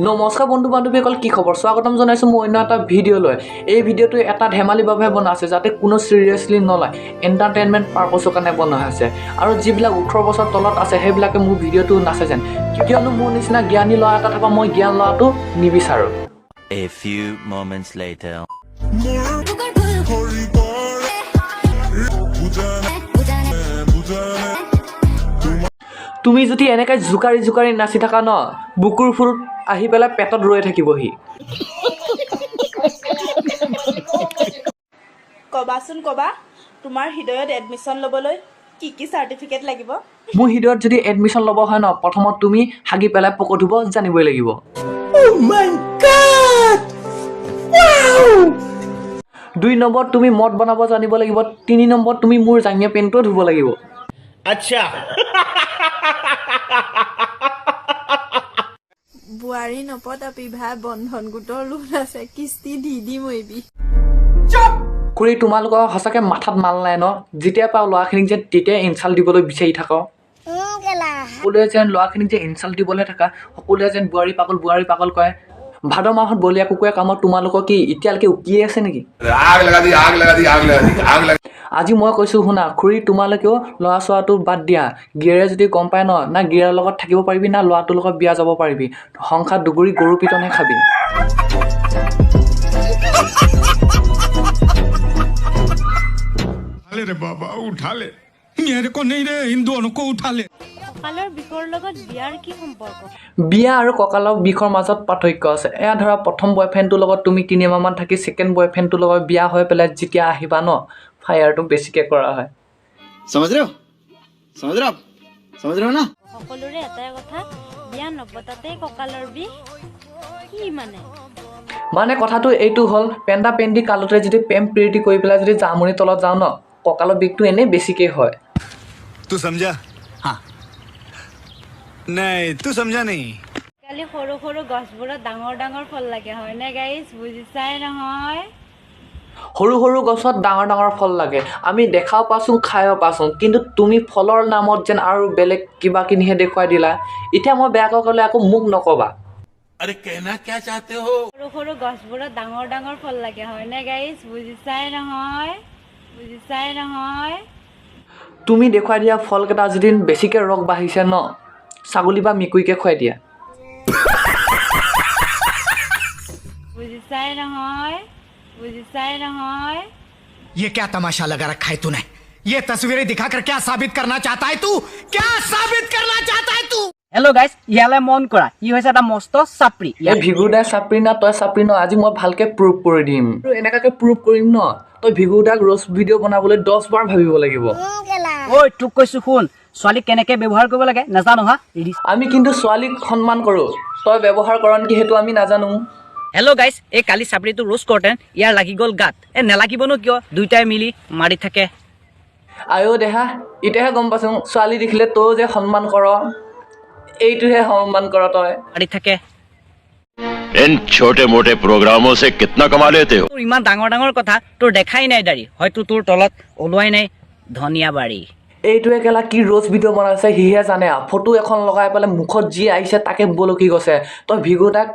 নমস্কাৰ বন্ধু বান্ধৱীসকল, কি খবৰ? স্বাগতম জনাইছোঁ মই অন্য এটা ভিডিঅ'লৈ। এই ভিডিঅ'টো এটা ধেমালিৰ বাবে বনোৱা আছে, যাতে কোনো চিৰিয়াছলি নলয়, এণ্টাৰটেইনমেণ্ট পাৰ্পছৰ কাৰণে বনোৱা হৈছে। আৰু যিবিলাক 18 বছৰ তলত আছে সেইবিলাকে মোৰ ভিডিঅ'টো নাচাই যেন, কিয়নো মোৰ নিচিনা জ্ঞানী ল'ৰা এটা থকা মই জ্ঞান লোৱাটো নিবিচাৰোঁ। A few moments later. তুমি যদি এনেকৈ জোকাৰি জোকাৰি নাচি থাকা ন, বুকুৰ ফুল আহি পেলাই পেটত ৰৈ থাকিবহি। কবাচোন কবা, তোমাৰ হৃদয়ত এডমিশ্যন ল'বলৈ কি কি চাৰ্টিফিকেট লাগিব? মোৰ হৃদয়ত যদি এডমিশ্যন ল'ব হয় ন, প্ৰথমত তুমি হাগি পেলাই পকত ধুব জানিবই লাগিব। 2 নম্বৰত তুমি মদ বনাব জানিব লাগিব। 3 নম্বৰত তুমি মোৰ জাঙিয়া পেণ্টটো ধুব লাগিব। বোৱাৰী নপতাপি ভাই, বন্ধন গোটৰ লোন আছে, কিস্তি দি মৰিবি। খুৰী, তোমালোকৰ সঁচাকৈ মাথাত মাল নাই ন? যেতিয়াৰ পৰা ল'ৰাখিনিক যে তেতিয়াই ইনচাল্ট দিবলৈ বিচাৰি থাক। সকলোৱে যেন ল'ৰাখিনিক যে ইনচাল্ট দিবলৈ থাকা, সকলোৱে যেন বোৱাৰী পাগল কয়। ভাদ মাহত বলীয়া কুকুৰে কামত তোমালোকৰ কি এতিয়ালৈকে উকিয়ে আছে নেকি? আজি মই কৈছোঁ শুনা খুৰী, তোমালোকেও ল'ৰা ছোৱাটো বাদ দিয়া। গিয়েৰে যদি গম পায় ন, না গিয়েৰৰ লগত থাকিব পাৰিবি, না ল'ৰাটোৰ লগত বিয়া যাব পাৰিবি। সংসাৰ দুগুৰি গৰু পিটনহে খাবি। रे बाबा उठा ले, मेरे को नहीं रे, इन दोनों को उठा ले। কঁকালৰ বিষৰ লগত বিয়াৰ কি সম্পৰ্ক? বিয়া আৰু কঁকালৰ বিষৰ মাজত পাৰ্থক্য আছে। এয়া ধৰা, প্ৰথম বয়ফ্ৰেণ্ডটোৰ লগত তুমি 3 মাহমান থাকি ছেকেণ্ড বয়ফ্ৰেণ্ডটোৰ লগত বিয়া হৈ পেলাই যেতিয়া আহিবা ন, ফায়াৰটো বেছিকৈ কৰা হয়। समझ रहे हो ना? সকলোৰে এটাই কথা, বিয়া নপতাতেই কঁকালৰ বিষ, কি মানে কথাটো এইটো হ'ল, পেণ্ডা পেণ্ডি কালতে যদি প্ৰেম প্ৰীতি কৰি পেলাই যদি জামুনি তলত যাওঁ ন, কঁকালৰ বিষটো এনেই বেছিকৈ হয়। तू समझा? हाँ नहीं, तू समझा नहीं। আজিকালি সৰু সৰু গছবোৰত ডাঙৰ ডাঙৰ ফল লাগে, হয়নে গাইজ? বুজিছাই নহয়? সৰু সৰু গছত ডাঙৰ ডাঙৰ ফল লাগে, আমি দেখাও পাইছোঁ খায়ো পাইছোঁ, কিন্তু তুমি ফলৰ নামত যেন আৰু বেলেগ কিবা কিনিহে দেখুৱাই দিলা। এতিয়া মই বেয়াকৈ ক'লে আকৌ মোক নক'বা। সৰু সৰু গছবোৰত ডাঙৰ ডাঙৰ ফল লাগে, হয়নে গাইজ? বুজিছাই নহয়? তুমি দেখুৱাই দিয়া ফলকেইটা যদি বেছিকৈ ৰস বাঢ়িছে ন, ছাগলী বা মেকুৰীকে খুৱাই দিয়া। বুজিছাই নহয়? ये क्या तमाशा लगा रखा है तूने? ये तस्वीरें दिखाकर क्या साबित करना चाहता है तू? क्या साबित करना चाहता है तू? হেল্ল' গাইজ, ইয়ালৈ মন কৰা, ই হৈছে এটা মস্ত চাপৰি। এই ভিগুদাই চাপৰি না তই চাপৰি ন, আজি মই ভালকৈ প্ৰুভ কৰি দিম। আৰু এনেকুৱাকৈ প্ৰুভ কৰিম ন, তই ভিগুদাক ৰ'ষ্ট ভিডিঅ' বনাবলৈ 10 বাৰ ভাবিব লাগিব। ঐ তোক কৈছো শুন, ছোৱালীক কেনেকে ব্যৱহাৰ কৰিব লাগে নাজানো হা? আমি কিন্তু ছোৱালীক সন্মান কৰোঁ, তই ব্যৱহাৰ কৰ নেকি সেইটো আমি নাজানো। হেল্ল' গাইজ, এই কালি চাপৰিটো ৰোষ্ট কৰোঁতে ইয়াৰ লাগি গ'ল গাত। নেলাগিবনো কিয়, দুইটাই মিলি মাৰি থাকে। আয়ো দেহা, এতিয়াহে গম পাইছোঁ ছোৱালী দেখিলে তই যে সন্মান কৰ, এইটোহে সন্মান কৰ তই। মাৰি থাকে। इन छोटे मोटे प्रोग्रामों से कितना कमा लेते हो? তোৰ ইমান ডাঙৰ ডাঙৰ কথা, তোৰ দেখাই নাই দাড়ি, হয়তো তোৰ তলত ওলোৱাই নাই ধনিয়া বাৰী। এইটোৱে কেলা কি ৰ'ষ্ট ভিডিঅ' বনাইছে সিহে জানে। ফটো এখন লগাই পেলাই মুখত যি আহিছে তাকে বলকি গৈছে। তই ভিগুদাক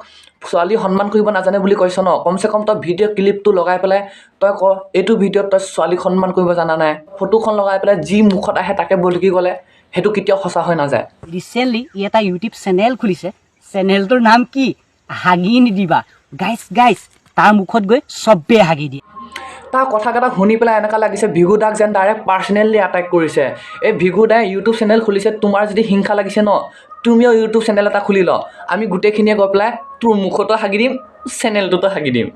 ছোৱালী সন্মান কৰিব নাজানে বুলি কৈছ ন, কমচে কম তই ভিডিঅ' ক্লিপটো লগাই পেলাই তই ক এইটো ভিডিঅ'ত তই ছোৱালীক সন্মান কৰিব জানা নাই। ফটোখন লগাই পেলাই যি মুখত আহে তাকে বলকি গ'লে সেইটো কেতিয়াও সঁচা হৈ নাযায়। ৰিচেণ্টলি ই এটা ইউটিউব চেনেল খুলিছে, চেনেলটোৰ নাম কি? হাগি নিদিবা। গাইজ তাৰ মুখত গৈ চবেই হাগি দিয়ে। তাৰ কথাকেইটা শুনি পেলাই এনেকুৱা লাগিছে ভিগুদাক যেন ডাইৰেক্ট পাৰ্চনেলি এটেক কৰিছে। এই ভিগুদাই ইউটিউব চেনেল খুলিছে, তোমাৰ যদি হিংসা লাগিছে ন, তুমিও ইউটিউব চেনেল এটা খুলি ল। আমি গোটেইখিনিয়ে গৈ পেলাই তোৰ মুখতো হাগি দিম, চেনেলটোতো হাগি দিম।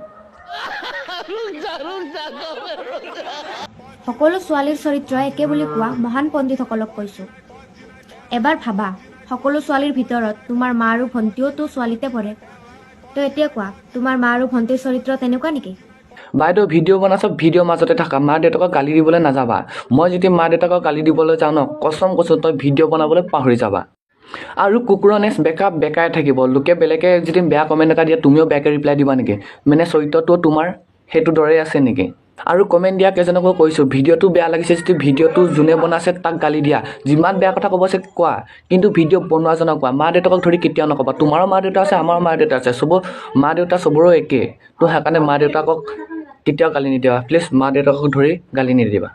সকলো ছোৱালীৰ চৰিত্ৰ একে বুলি কোৱা মহান পণ্ডিতসকলক কৈছোঁ। এবাৰ ভাবা, সকলো ছোৱালীৰ ভিতৰত তোমাৰ মা আৰু ভণ্টিওতো ছোৱালীতে পৰে। তো এতিয়া কোৱা, তোমাৰ মা আৰু ভণ্টিৰ চৰিত্ৰ তেনেকুৱা নেকি? বাইদেউ ভিডিঅ' বনাইছ, ভিডিঅ'ৰ মাজতে থাকা, মা দেউতাকক গালি দিবলৈ নাযাবা। মই যেতিয়া মা দেউতাকক গালি দিবলৈ যাওঁ ন, কচম কৈছোঁ তই ভিডিঅ' বনাবলৈ পাহৰি যাবা। আৰু কুকুৰৰ নেক্সট বেকআপ বেকাই থাকিব। লোকে বেলেগে যদি বেয়া কমেণ্ট এটা দিয়ে তুমিও বেয়াকৈ ৰিপ্লাই দিবা নেকি? চৰিত্ৰটো তোমাৰ সেইটো দৰে আছে নেকি? আৰু কমেণ্ট দিয়া কেইজনকো কৈছোঁ ভিডিঅ'টো বেয়া লাগিছে যদি ভিডিঅ'টো যোনে বনাইছে তাক গালি দিয়া যিমান বেয়া কথা ক'ব আছে কোৱা কিন্তু ভিডিঅ' বনোৱাজনক কোৱা মা দেউতাকক ধৰি কেতিয়াও নক'বা তোমাৰো মা দেউতা আছে আমাৰো মা দেউতা আছে মা দেউতা চবৰো একে তো সেইকাৰণে মা দেউতাকক কেতিয়াও গালি নিদিবা প্লিজ মা দেউতাকক ধৰি গালি নিদিবা